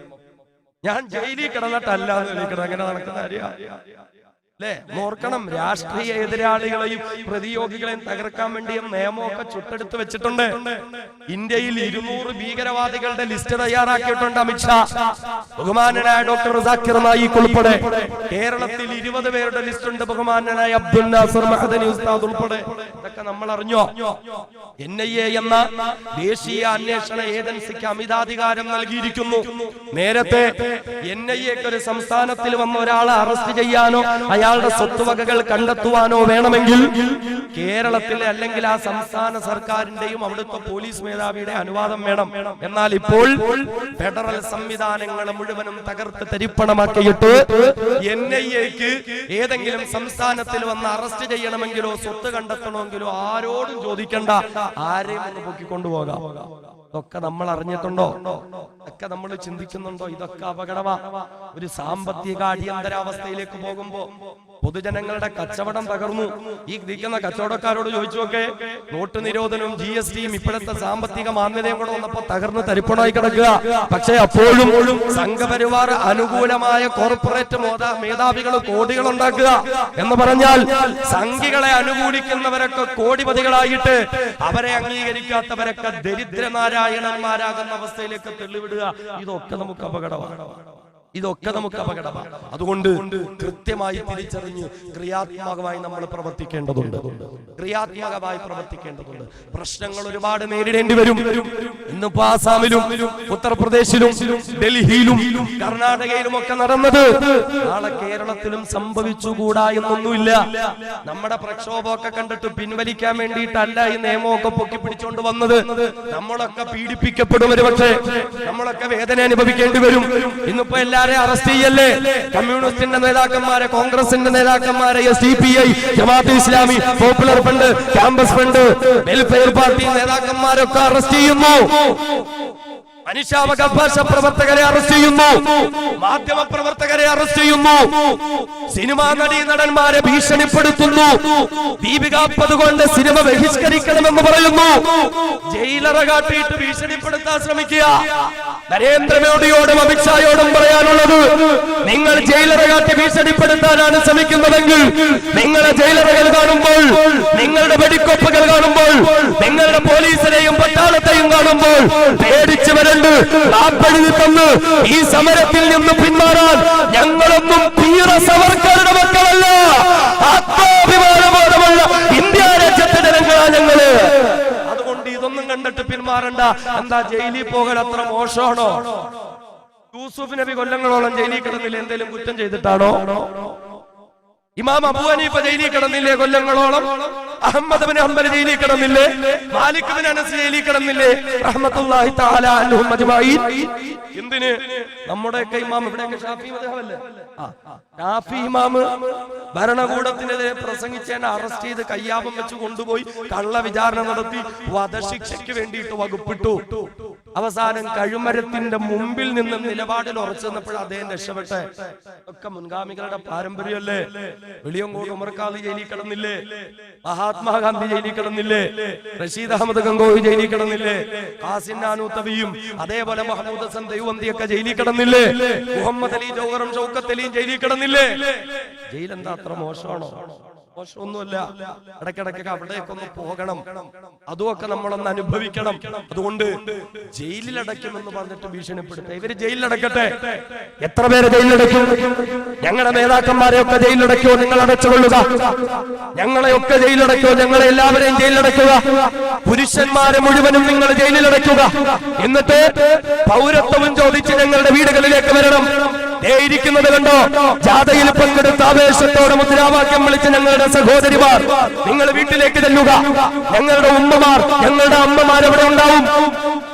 ഞാൻ ജയിലിൽ കിടന്നിട്ട് അല്ലാതെ തെളിയിക്കണം. അങ്ങനെ നടക്കുന്ന കാര്യ അല്ലേ? ഓർക്കണം, രാഷ്ട്രീയ എതിരാളികളെയും പ്രതിയോഗികളെയും തകർക്കാൻ വേണ്ടിയും നിയമമൊക്കെ ചുട്ടെടുത്ത് വെച്ചിട്ടുണ്ട്. ഇന്ത്യയിൽ 200 ഭീകരവാദികളുടെ ലിസ്റ്റ് തയ്യാറാക്കിയിട്ടുണ്ട് അമിത്ഷാ. ബഹുമാനനായ ഡോക്ടർ സാക്കിർ നായിക് ഉൾപ്പെടെ. കേരളത്തിൽ 20 പേരുടെ ലിസ്റ്റ് ഉണ്ട്. ബഹുമാനനായ അബ്ദുൽ നാസർ മഹദനി ഉസ്താദ് ഉൾപ്പെടെ. ഇതൊക്കെ നമ്മൾ അറിഞ്ഞോ? NIA എന്ന ദേശീയ അന്വേഷണ ഏജൻസിക്ക് അമിതാധികാരം നൽകിയിരിക്കുന്നു. നേരത്തെ NIAക്ക് ഒരു സംസ്ഥാനത്തിൽ വന്ന ഒരാളെ അറസ്റ്റ് ചെയ്യാനോ അയാളുടെ സ്വത്തുവകകൾ കണ്ടെത്തുവാനോ വേണമെങ്കിൽ കേരളത്തിലെ അല്ലെങ്കിൽ ആ സംസ്ഥാന സർക്കാരിന്റെയും അവിടുത്തെ പോലീസ് മേധാവിയുടെ അനുവാദം വേണം. എന്നാൽ ഇപ്പോൾ ഫെഡറൽ സംവിധാനങ്ങൾ മുഴുവനും തകർത്ത് തരിപ്പണമാക്കിയിട്ട് NIAക്ക് ഏതെങ്കിലും സംസ്ഥാനത്തിൽ വന്ന് അറസ്റ്റ് ചെയ്യണമെങ്കിലോ സ്വത്ത് കണ്ടെത്തണമെങ്കിലോ ആരോടും ചോദിക്കണ്ട, ആരെയും ഒന്ന് പൊക്കിക്കൊണ്ടുപോകാം. ഇതൊക്കെ നമ്മൾ അറിഞ്ഞിട്ടുണ്ടോ? ഒക്കെ നമ്മൾ ചിന്തിക്കുന്നുണ്ടോ? ഇതൊക്കെ അപകടമാ. ഒരു സാമ്പത്തിക അടിയന്തരാവസ്ഥയിലേക്ക് പോകുമ്പോ പൊതുജനങ്ങളുടെ കച്ചവടം തകർന്നു. ഈ നിൽക്കുന്ന കച്ചവടക്കാരോട് ചോദിച്ചൊക്കെ നോട്ട് നിരോധനവും GSTയും ഇപ്പോഴത്തെ സാമ്പത്തിക മാന്യതയും കൂടെ വന്നപ്പോ തകർന്ന് തരിപ്പണമായി കിടക്കുക. പക്ഷെ അപ്പോഴും സംഘപരിവാർ അനുകൂലമായ കോർപ്പറേറ്റ് മേധാവികൾ കോടികൾ ഉണ്ടാക്കുക എന്ന് പറഞ്ഞാൽ സംഘികളെ അനുകൂലിക്കുന്നവരൊക്കെ കോടിപതികളായിട്ട് അവരെ അംഗീകരിക്കാത്തവരൊക്കെ ദരിദ്രനാരായണന്മാരാകുന്ന അവസ്ഥയിലേക്ക് തള്ളിവിടുക. ഇതൊക്കെ നമുക്ക് അപകടമാണ്. ഇതൊക്കെ നമുക്ക് അപകടമാണ്. അതുകൊണ്ട് കൃത്യമായി തിരിച്ചറിഞ്ഞ് ക്രിയാത്മകമായി നമ്മൾ പ്രവർത്തിക്കേണ്ടതുണ്ട്. പ്രശ്നങ്ങൾ ഒരുപാട് നേരിടേണ്ടി വരും. ഇന്നിപ്പോ ആസാമിലും ഉത്തർപ്രദേശിലും ഡൽഹിയിലും കർണാടകയിലും ഒക്കെ നടന്നത് നാളെ കേരളത്തിലും സംഭവിച്ചുകൂടാ എന്നൊന്നുമില്ല. നമ്മുടെ പ്രക്ഷോഭമൊക്കെ കണ്ടിട്ട് പിൻവലിക്കാൻ വേണ്ടിയിട്ടല്ല ഈ നിയമമൊക്കെ പൊക്കി പിടിച്ചോണ്ട് വന്നത്. നമ്മളൊക്കെ പീഡിപ്പിക്കപ്പെടും. ഒരു പക്ഷേ നമ്മളൊക്കെ വേദന അനുഭവിക്കേണ്ടി വരും. ഇന്നിപ്പോ എല്ലാവരെയും അറസ്റ്റ് ചെയ്യല്ലേ? കമ്മ്യൂണിസ്റ്റിന്റെ നേതാക്കന്മാരെ, കോൺഗ്രസിന്റെ നേതാക്കന്മാരെ, SDPI, Jamaat-e Islami, popular front, campus front, welfare party നേതാക്കന്മാരൊക്കെ അറസ്റ്റ് ചെയ്യുന്നു. മനുഷ്യാവകാശ പ്രവർത്തകരെ അറസ്റ്റ് ചെയ്യുന്നു. മാധ്യമ പ്രവർത്തകരെ അറസ്റ്റ് ചെയ്യുന്നു. സിനിമാ നടന്മാരെ ഭീഷണിപ്പെടുത്തുന്നു. ദീപിക പദുകൊണ്ട് സിനിമ ബഹിഷ്കരിക്കണമെന്ന് പറയുന്നു. ജയിലറ കാട്ടിയിട്ട് ഭീഷണിപ്പെടുത്താൻ ശ്രമിക്കുക. നരേന്ദ്രമോദിയോടും അമിത്ഷായോടും പറയാനുള്ളത്, നിങ്ങൾ ജയിലറ കാട്ടി ഭീഷണിപ്പെടുത്താനാണ് ശ്രമിക്കുന്നതെങ്കിൽ നിങ്ങളെ ജയിലറകൾ കാണുമ്പോൾ, നിങ്ങളുടെ വെടിക്കൊപ്പുകൾ കാണുമ്പോൾ, നിങ്ങളുടെ പോലീസിനെയും പട്ടാളത്തെയും കാണുമ്പോൾ പേടിച്ചു വരേണ്ട തന്ന് ഈ സമരത്തിൽ നിന്ന് പിന്മാറാൻ ഞങ്ങളൊന്നും വീര സവർക്കറുടെ മക്കളല്ല. ആത്മാഭിമാനബോധമുള്ള ഇന്ത്യ രാജ്യത്തെ ജനങ്ങളാണ് ഞങ്ങള്. പെരുമാറണ്ട. എന്താ ജയിലിൽ പോകൽ അത്ര മോശമാണോ? യൂസുഫ് നബി കൊല്ലങ്ങളോളം ജയിലിൽ കിടന്നില്ല, എന്തെങ്കിലും കുറ്റം ചെയ്തിട്ടാണോ? ഇമാം അബൂ ഹനീഫ ജയിലിൽ കിടന്നില്ലേ കൊല്ലങ്ങളോളം? അഹ്മദ് ബിൻ ഹംബൽ ജയിലിൽ കിടന്നില്ലേ? മാലിക് ബിൻ അനസ് ജയിലിൽ കിടന്നില്ലേ? റഹ്മത്തുള്ളാഹി തആല അൻഹും അജ്മഈൻ. എന്തിന്? നമ്മുടെയൊക്കെ ഇമാം, ഇവിടെയൊക്കെ ഷാഫി മദ്ഹബല്ലേ? ഷാഫി ഇമാം ഭരണകൂടത്തിനെതിരെ പ്രസംഗിച്ചതിനെ അറസ്റ്റ് ചെയ്ത് കയ്യാപം വെച്ച് കൊണ്ടുപോയി കള്ള വിചാരണ നടത്തി വധശിക്ഷയ്ക്ക് വേണ്ടിയിട്ട് വകുപ്പിട്ടു. അവസാനം കഴുമരത്തിന്റെ മുമ്പിൽ നിന്ന് നിലപാടിൽ ഉറച്ചു നിന്നപ്പോഴും അദ്ദേഹം രക്ഷപ്പെട്ടെ. ഒക്കെ മുൻഗാമികളുടെ പാരമ്പര്യമല്ലേ? വെളിയങ്കോട് ഉമർ ഖാദി ജയിലിൽ കിടന്നില്ലേ? മഹാത്മാഗാന്ധി ജയിലിൽ കിടന്നില്ലേ? റഷീദ് അഹമ്മദ് ഗംഗോഹി ജയിലിൽ കിടന്നില്ലേ? ഖാസിം നാനൂത്തവിയും അതേപോലെ മഹ്മൂദ് ഹസൻ ദൈവന്തിയൊക്കെ ജയിലിൽ കിടന്നില്ലേ? മുഹമ്മദ് അലി ജൗഹറും ഷൗക്കത്ത് അലിയും ജയിലിൽ കിടന്നില്ലേ? ജയിൽ എന്താ അത്ര മോശമാണോ? മോശമൊന്നുമല്ല. ഇടയ്ക്കിടയ്ക്കൊക്കെ അവിടേക്ക് ഒന്ന് പോകണം, അതുമൊക്കെ നമ്മളൊന്ന് അനുഭവിക്കണം. അതുകൊണ്ട് ജയിലിലടയ്ക്കുമെന്ന് പറഞ്ഞിട്ട് ഭീഷണിപ്പെടുത്ത ഇവര് ജയിലിലടക്കട്ടെ. എത്ര പേര് ജയിലിലടയ്ക്കും? ഞങ്ങളുടെ നേതാക്കന്മാരെയൊക്കെ ജയിലിലടയ്ക്കോ? നിങ്ങൾ അടച്ചുകൊള്ളുക. ഞങ്ങളെയൊക്കെ ജയിലിലടയ്ക്കോ? ഞങ്ങളെ എല്ലാവരെയും ജയിലിലടയ്ക്കുക. പുരുഷന്മാരെ മുഴുവനും നിങ്ങൾ ജയിലിലടയ്ക്കുക. എന്നിട്ട് പൗരത്വവും ചോദിച്ച് ഞങ്ങളുടെ വീടുകളിലേക്ക് വരണം. ഇരിക്കുന്നത് കണ്ടോ? ജാഥയിൽ പങ്കെടുത്ത ആവേശത്തോടെ മുദ്രാവാക്യം വിളിച്ച് ഞങ്ങളുടെ സഹോദരിമാർ നിങ്ങൾ വീട്ടിലേക്ക് ചെല്ലുക. ഞങ്ങളുടെ ഉമ്മമാർ, ഞങ്ങളുടെ അമ്മമാർ അവിടെ ഉണ്ടാവും.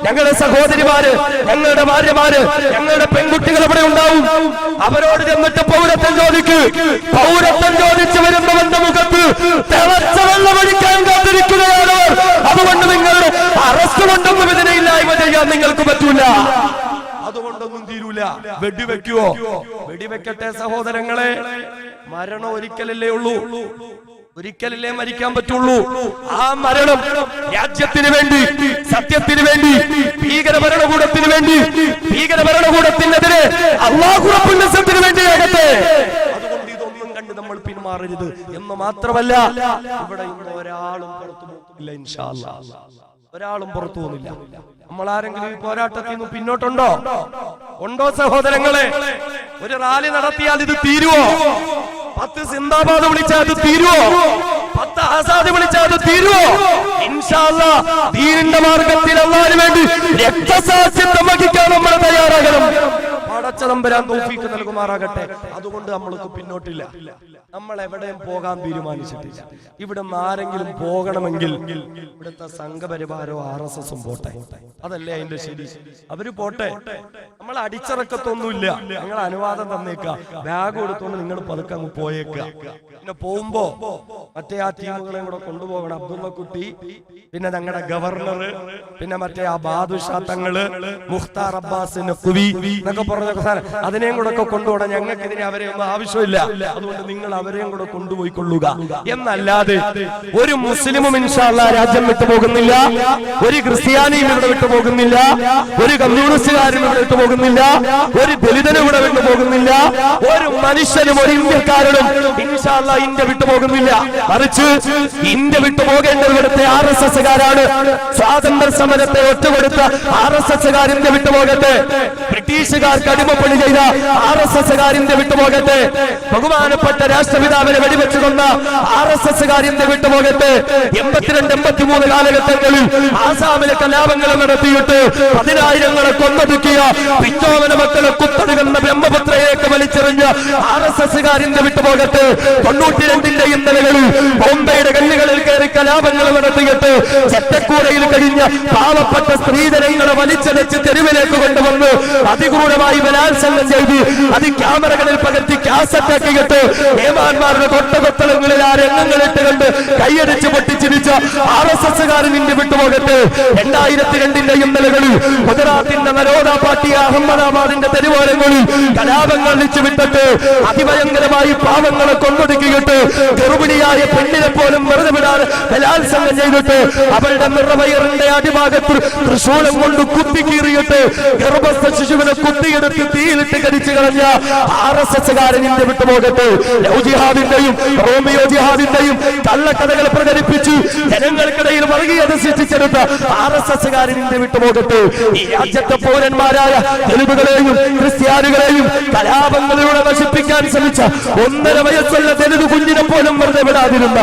ഞങ്ങളുടെ സഹോദരിമാര്, ഞങ്ങളുടെ ഭാര്യമാര്, ഞങ്ങളുടെ പെൺകുട്ടികൾ അവിടെ ഉണ്ടാവും. അവരോട് ചെന്നിട്ട് പൗരത്വം ചോദിക്ക്. പൗരത്വം ചോദിച്ചു വരുന്നവന്റെ മുഖത്ത് തിളച്ച വെള്ളം ഒഴിക്കാൻ കാത്തിരിക്കുകയാണവർ. അതുകൊണ്ട് നിങ്ങളുടെ അറസ്റ്റ് കൊണ്ടൊന്നും ഇതിനെ ഇല്ലായ്മ ചെയ്യാൻ നിങ്ങൾക്ക് പറ്റൂല. അതുകൊണ്ടൊന്നും തീരൂല. വെടിവെക്കുവോ? വെടിവെക്കട്ടെ സഹോദരങ്ങളെ. മരണം ഒരിക്കലല്ലേ ഉള്ളൂ, ഒരിക്കലല്ലേ മരിക്കാൻ പറ്റുള്ളൂ. ആ മരണം രാജ്യത്തിന് വേണ്ടി, സത്യത്തിന് വേണ്ടി, ഭീകര ഭരണകൂടത്തിന് വേണ്ടി, ഭീകര ഭരണകൂടത്തിനെതിരെ അല്ലാഹു റബ്ബുൽ ഇസ്സത്തിന് വേണ്ടിയാകട്ടെ. അതുകൊണ്ട് ഇതൊന്നും കണ്ട് നമ്മൾ പിന്മാറരുത് എന്ന് മാത്രമല്ല, ഇവിടെ ഇന്ന് ഒരാളും പുറത്തു പോകില്ല ഇൻഷാ അല്ലാഹ്. ഒരാളും പുറത്തു പോകുന്നില്ല. നമ്മൾ ആരെങ്കിലും ഈ പോരാട്ടത്തിൽ നിന്ന് പിന്നോട്ടുണ്ടോ? ഉണ്ടോ സഹോദരങ്ങളെ? ഒരു റാലി നടത്തിയാൽ ഇത് തീരുവോ? 10 സിന്ദാബാദ് വിളിച്ചാൽ അത് തീരുവോ? 10 ആസാദ് വിളിച്ചാൽ അത് തീരുവോ? ഇൻഷാ അല്ലാഹ് ദീനിന്റെ മാർഗത്തിൽ അല്ലാഹുവിന് വേണ്ടി രക്തസാക്ഷിത്വം വഹിക്കാൻ നമ്മൾ തയ്യാറാകണം. പടച്ചതമ്പുരാൻ തൗഫീഖ് നൽകുമാറാകട്ടെ. അതുകൊണ്ട് നമ്മൾക്ക് പിന്നോട്ടില്ല. നമ്മൾ എവിടെയും പോകാൻ തീരുമാനിച്ചിട്ടില്ല. ഇവിടെ നിന്ന് ആരെങ്കിലും പോകണമെങ്കിൽ ഇവിടുത്തെ സംഘപരിവാരോ RSSും പോട്ടെ. അതല്ലേ അതിന്റെ ശരി. അവര് പോട്ടെ. നമ്മൾ അടിച്ചിറക്കത്തൊന്നുമില്ല. നിങ്ങൾ അനുവാദം തന്നേക്കാം, ബാഗ് കൊടുത്തോണ്ട് നിങ്ങൾ പതുക്കെ അങ്ങ് പോയേക്കുക. പിന്നെ പോകുമ്പോ മറ്റേ ആ ടീമുകളെയും കൂടെ കൊണ്ടുപോകണം. അബ്ദുള്ള കുട്ടി, പിന്നെ ഞങ്ങളുടെ ഗവർണർ, പിന്നെ മറ്റേ ആ ബാദുഷാ തങ്ങള്, മുഖ്താർ അബ്ബാസ് നഖ്വി എന്നൊക്കെ പറഞ്ഞ അതിനെയും കൂടെ ഒക്കെ കൊണ്ടുപോകണം. ഞങ്ങൾക്ക് ഇതിനെ അവരെ ഒന്നും ആവശ്യമില്ല. അതുകൊണ്ട് നിങ്ങൾ അവരെയും കൂടെ കൊണ്ടുപോയിക്കൊള്ളുക. എന്നല്ലാതെ ഒരു മുസ്ലിമും ഇൻഷാ അല്ലാഹ് രാജ്യം വിട്ടു പോകുന്നില്ല. ഒരു ക്രിസ്ത്യാനിയും ഇവിടെ വിട്ടു പോകുന്നില്ല. ഒരു കമ്മ്യൂണിസ്റ്റുകാരും ഇവിടെ വിട്ടു പോകുന്നില്ല. ഒരു ദലിതനും ഇവിടെ വിട്ടു പോകുന്നില്ല. ഒരു മനുഷ്യനും ഒരു ഇന്ത്യക്കാരനും ഇൻഷാ അല്ലാഹ് ഇന്ത്യ വിട്ടു പോകുന്നില്ല. മറിച്ച് ഇന്ത്യ വിട്ടു പോകേണ്ടത് ഇവിടുത്തെ RSSകാരാണ്. സ്വാതന്ത്ര്യ സമരത്തെ ഒറ്റുകൊടുത്ത RSSകാർ ഇന്ത്യ വിട്ടുപോകട്ടെ. ബ്രിട്ടീഷുകാർക്ക് അടിമപ്പണി ചെയ്ത RSSകാർ ഇന്ത്യ വിട്ടുപോകട്ടെ. ബഹുമാനപ്പെട്ട രാഷ്ട്രപിതാവിനെ വെടിവെച്ചു കൊന്ന RSSകാർ ഇന്ത്യ വിട്ടുപോകട്ടെ. 82-83 കാലഘട്ടങ്ങളിൽ ആസാമിലെ കലാപങ്ങൾ നടത്തിയിട്ട് 10,000ങ്ങളെ കൊന്നൊടുക്കിയ പിച്ചോവന മക്കളെ കുത്തടുകുന്ന ബ്രഹ്മപുത്രയേക്ക് വലിച്ചെറിഞ്ഞ RSSകാർ ഇന്ത്യ വിട്ടുപോകട്ടെ. 92ന്റെ ഇന്നലകളിൽ ബോംബെയുടെ കല്ലുകളിൽ കയറി കലാപങ്ങൾ നടത്തിയിട്ട് ചെറ്റക്കൂരയിൽ കഴിഞ്ഞ പാവപ്പെട്ട സ്ത്രീജനങ്ങളെ വലിച്ചടച്ച് തെരുവിലേക്ക് കൊണ്ടുവന്ന് അതിക്രൂരമായി ബലാത്സംഗം ചെയ്ത് അത് ക്യാമറകളിൽ പകർത്തി കാസറ്റാക്കിയിട്ട് ഏമാന്മാരുടെ തൊട്ടകൊത്തളങ്ങളിൽ ആ രംഗങ്ങളിട്ട് കണ്ട് കൈയടിച്ച് പൊട്ടിച്ചിരിച്ച RSSകാരൻ ഇന്ത്യ വിട്ടുപോകട്ടെ. 2002ന്റെ ഇന്നലകളിൽ ഗുജറാത്തിന്റെ നരോദ പാർട്ടി അഹമ്മദാബാദിന്റെ തെരുവോരങ്ങളിൽ കലാപങ്ങൾ വിട്ടുവിട്ടിട്ട് അതിഭയങ്കരമായി പാവങ്ങളെ കൊന്നൊടുക്കിയിട്ട് ഗർഭിണിയായ പെണ്ണിനെ പോലും വെറുതെ വിടാതെ ബലാത്സംഗം ചെയ്തിട്ട് അവരുടെ നിറവയറിന്റെ അടിഭാഗത്ത് തൃശൂലം കൊണ്ട് കുത്തിക്കീറിയിട്ട് ഗർഭസ്ഥ ശിശുവിനെ കുത്തിയെടുത്ത് തീയിലിട്ട് കടിച്ചു കളഞ്ഞ RSSകാരൻ ഇന്ത്യ വിട്ടുപോകട്ടെ. ലവ് ജിഹാദിന്റെയും റോമിയോ ജിഹാദിന്റെയും കള്ളക്കഥകൾ പ്രചരിപ്പിച്ച് ജനങ്ങൾക്കിടയിൽ വർഗീയത സൃഷ്ടിച്ചെടുത്ത RSSകാരൻ ഇന്ത്യ വിട്ടുപോകട്ടെ. ഈ രാജ്യത്തെ പൗരന്മാരായ ദലിതുകളെയും ക്രിസ്ത്യാനികളെയും കലാപങ്ങളിലൂടെ നശിപ്പിക്കാൻ നശിപ്പിക്കാൻ ശ്രമിച്ച 1.5 വയസ്സുള്ള ദലിത് കുഞ്ഞിനെ പോലും വെറുതെ വിടാതിരുന്ന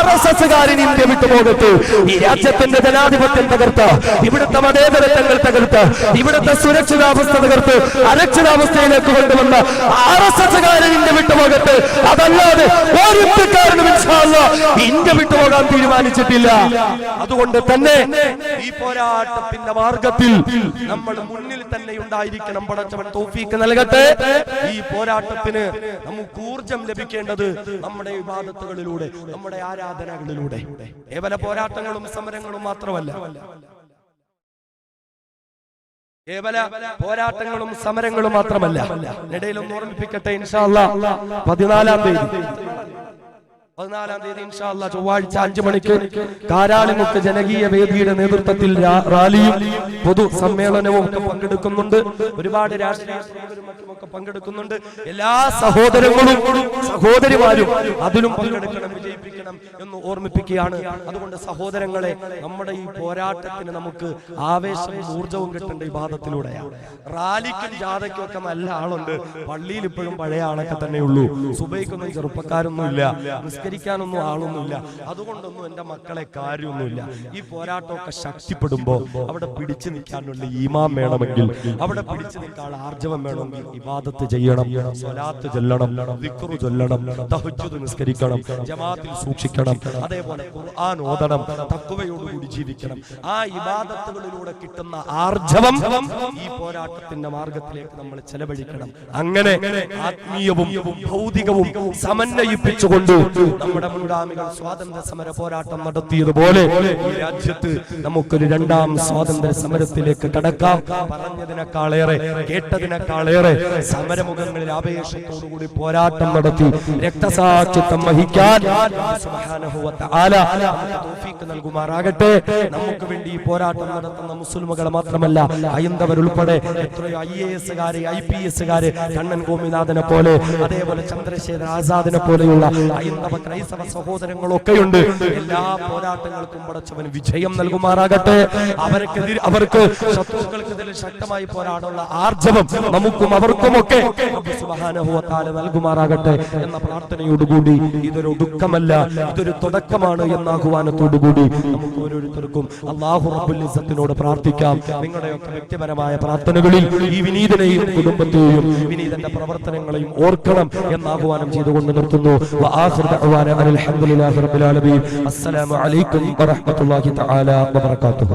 RSSകാരൻ ഇന്ത്യ വിട്ടുപോകട്ടെ. ഈ രാജ്യത്തിന്റെ ജനാധിപത്യം തകർത്ത, ഇവിടുത്തെ മതേതരത്വങ്ങൾ തകർത്ത, ഇവിടുത്തെ സുരക്ഷിതാവസ്ഥ തകർത്ത് അരക്ഷിതാവസ്ഥയിലേക്ക് കൊണ്ടുവന്ന RSSകാരൻ ഇന്ത്യ വിട്ടുപോകട്ടെ. അതല്ലാതെ ഓരോരുത്തർക്കാരനും ഇന്ത്യ വിട്ടുപോകാൻ തീരുമാനിച്ചിട്ടില്ല. അതുകൊണ്ട് തന്നെ ഈ പോരാട്ടത്തിന്റെ മാർഗത്തിൽ നമ്മൾ മുന്നിൽ തന്നെ ഉണ്ടായിരിക്കണം. പടച്ചവൻ തൗഫീഖ് നൽകട്ടെ. ഈ പോരാട്ടത്തിന് നമുക്ക് ഊർജം ലഭിക്കേണ്ടത് നമ്മുടെ ഇബാദത്തുകളിലൂടെ, നമ്മുടെ ആരാധനകളിലൂടെ. കേവല പോരാട്ടങ്ങളും സമരങ്ങളും മാത്രമല്ല, കേവല പോരാട്ടങ്ങളും സമരങ്ങളും മാത്രമല്ല. ഇടയിലൊന്ന് ഓർമ്മിപ്പിക്കട്ടെ, ഇൻഷാ അല്ലാഹ് 14-ാം തീയതി ഇൻഷാ അല്ലാഹ് ചൊവ്വാഴ്ച 5 മണിക്ക് കാരാളിമുക്ക് ജനകീയ വേദിയുടെ നേതൃത്വത്തിൽ റാലിയും പൊതു സമ്മേളനവും ഒക്കെ പങ്കെടുക്കുന്നുണ്ട്. ഒരുപാട് രാഷ്ട്രീയ പ്രമുഖരുമൊക്കെ പങ്കെടുക്കുന്നുണ്ട്. എല്ലാ സഹോദരങ്ങളും സഹോദരിമാരും അതിലും പങ്കെടുക്കണം, വിജയിപ്പിക്കണം എന്ന് ഓർമ്മിപ്പിക്കുകയാണ്. അതുകൊണ്ട് സഹോദരങ്ങളെ, നമ്മുടെ ഈ പോരാട്ടത്തിന് നമുക്ക് ആവേശവും ഊർജവും കിട്ടേണ്ട ഇബാദത്തിലൂടെയാണ്. റാലിക്കും ജാഥയ്ക്കും ഒക്കെ നല്ല ആളുണ്ട്, പള്ളിയിൽ ഇപ്പോഴും പഴയ ആളൊക്കെ തന്നെയുള്ളൂ. സുബൈക്കൊന്നും ചെറുപ്പക്കാരൊന്നുമില്ല, നിസ്കരിക്കാനൊന്നും ആളൊന്നുമില്ല. അതുകൊണ്ടൊന്നും എന്റെ മക്കളെ കാര്യമൊന്നുമില്ല. ഈ പോരാട്ടമൊക്കെ ശക്തിപ്പെടുമ്പോ അവിടെ പിടിച്ചു നിൽക്കാനുള്ള ഈമാൻ വേണമെങ്കിൽ, അവിടെ പിടിച്ചു നിൽക്കാൻ ആർജവം വേണമെങ്കിൽ ഇബാദത്ത് ചെയ്യണം, സ്വലാത്ത് ചൊല്ലണം, ദിക്റ് ചൊല്ലണം, തഹജ്ജുദ് നിസ്കരിക്കണം, ജമാഅത്തിൽ സൂക്ഷിക്കണം, അതേപോലെ ഖുർആൻ ഓതണം, തഖ്വയോടുകൂടി ജീവിക്കണം. ആ ഇബാദത്തുകളിലൂടെ കിട്ടുന്ന ആർജവം ഈ പോരാട്ടത്തിന്റെ മാർഗത്തിലേക്ക് നമ്മൾ ചെലവഴിക്കണം. അങ്ങനെ ആത്മീയവും ഭൗതികവും സമന്വയിപ്പിച്ചുകൊണ്ട് നമ്മുടെ മുൻഗാമികൾ സ്വാതന്ത്ര്യ സമര പോരാട്ടം നടത്തിയതുപോലെ ഈ രാജ്യത്ത് നമുക്കൊരു 2ാം സ്വാതന്ത്ര്യ സമരത്തിലേക്ക് കടക്കാം. പറഞ്ഞതിനേക്കാളേറെ കേട്ടതിനേക്കാളേറെ സമരമുഖങ്ങളിൽ ആവേശത്തോടുകൂടി പോരാട്ടം നടത്തി രക്തസാക്ഷിത്വം വഹിക്കാൻ സുബ്ഹാനഹു വ തആല തൗഫീഖ് നൽകുമാറാകട്ടെ. നമുക്ക് വേണ്ടി ഈ പോരാട്ടം നടത്തുന്ന മുസ്ലിമുകളെ മാത്രമല്ല, ഹൈന്ദവരുൾപ്പെടെ എത്രയോ IAS-കാരെ, IPS-കാരെ, കണ്ണൻ ഗോപിനാഥനെ പോലെ, അതേപോലെ ചന്ദ്രശേഖർ ആസാദിനെ പോലെയുള്ള ഹൈന്ദവ ക്രൈസ്തവ സഹോദരങ്ങളൊക്കെയുണ്ട്. എല്ലാ പോരാട്ടങ്ങൾക്കും പടച്ചവൻ വിജയം നൽകുമാറാകട്ടെ. അവർക്ക് ശത്രുക്കൾക്കെതിരെ ശക്തമായി പോരാടാനുള്ള ആർജവം നമുക്കും അവർക്കുമൊക്കെ സുബ്ഹാനഹു വ തആല നൽകുമാറാകട്ടെ എന്ന പ്രാർത്ഥനയോടുകൂടി, ഇതൊരു ഒടുക്കമല്ല, ഇതൊരു തുടക്കമാണ് എന്ന ആഹ്വാനത്തോടുകൂടി നമുക്ക് ഓരോരുത്തർക്കും അല്ലാഹു റബ്ബുൽ ഇസ്സത്തിനോട് പ്രാർത്ഥിക്കാം. നിങ്ങളുടെയൊക്കെ വ്യക്തിപരമായ പ്രാർത്ഥനകളിൽ ഈ വിനീതനെയും കുടുംബത്തെയും വിനീതന്റെ പ്രവർത്തനങ്ങളെയും ഓർക്കണം എന്ന ആഹ്വാനം ചെയ്തുകൊണ്ട് നിർത്തുന്നു. الحمد لله رب العالمين. السلام عليكم ورحمة الله تعالى وبركاته.